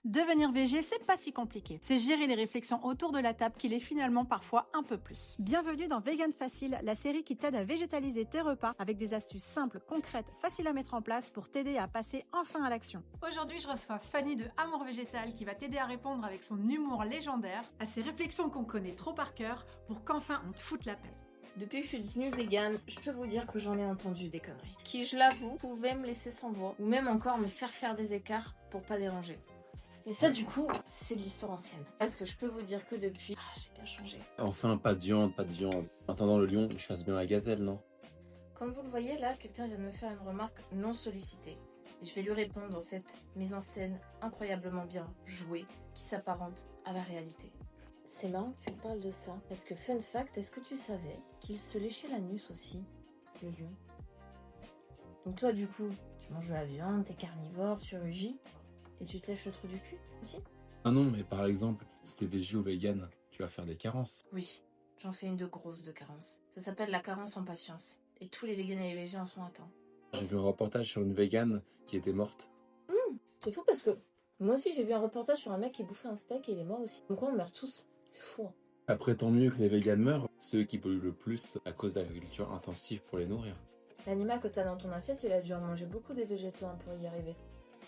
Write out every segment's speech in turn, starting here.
Devenir végé, c'est pas si compliqué. C'est gérer les réflexions autour de la table qu'il est finalement parfois un peu plus. Bienvenue dans Vegan Facile, la série qui t'aide à végétaliser tes repas avec des astuces simples, concrètes, faciles à mettre en place pour t'aider à passer enfin à l'action. Aujourd'hui, je reçois Fanny de Amour Végétal qui va t'aider à répondre avec son humour légendaire à ces réflexions qu'on connaît trop par cœur pour qu'enfin on te foute la paix. Depuis que je suis devenue végane, je peux vous dire que j'en ai entendu des conneries. Qui, je l'avoue, pouvaient me laisser sans voix ou même encore me faire des écarts pour pas déranger. Mais ça, du coup, c'est de l'histoire ancienne. Parce que je peux vous dire que depuis, j'ai bien changé. Enfin, pas de viande, pas de viande. En attendant le lion, je fasse bien la gazelle, non? Comme vous le voyez là, quelqu'un vient de me faire une remarque non sollicitée. Et je vais lui répondre dans cette mise en scène incroyablement bien jouée qui s'apparente à la réalité. C'est marrant que tu me parles de ça, parce que fun fact, est-ce que tu savais qu'il se léchait l'anus aussi, le lion? Donc toi, du coup, tu manges de la viande, t'es carnivore, tu rugis, et tu te lèches le trou du cul aussi? Ah non, mais par exemple, si t'es végé ou vegan, tu vas faire des carences. Oui, j'en fais une de grosse de carence. Ça s'appelle la carence en patience. Et tous les végans et les végés en sont atteints. J'ai vu un reportage sur une végane qui était morte. C'est fou parce que moi aussi j'ai vu un reportage sur un mec qui bouffait un steak et il est mort aussi. Donc on meurt tous. C'est fou. Hein. Après, tant mieux que les véganes meurent, c'est eux qui polluent le plus à cause d'agriculture intensive pour les nourrir. L'animal que t'as dans ton assiette, il a dû en manger beaucoup des végétaux pour y arriver.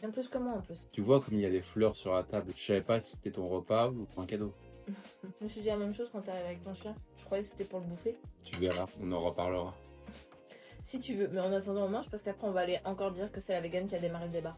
Bien plus que moi en plus. Tu vois comme il y a des fleurs sur la table. Je savais pas si c'était ton repas ou un cadeau. Je me suis dit la même chose quand t'es arrivé avec ton chien. Je croyais que c'était pour le bouffer. Tu verras, on en reparlera. Si tu veux, mais en attendant on mange parce qu'après on va aller encore dire que c'est la végane qui a démarré le débat.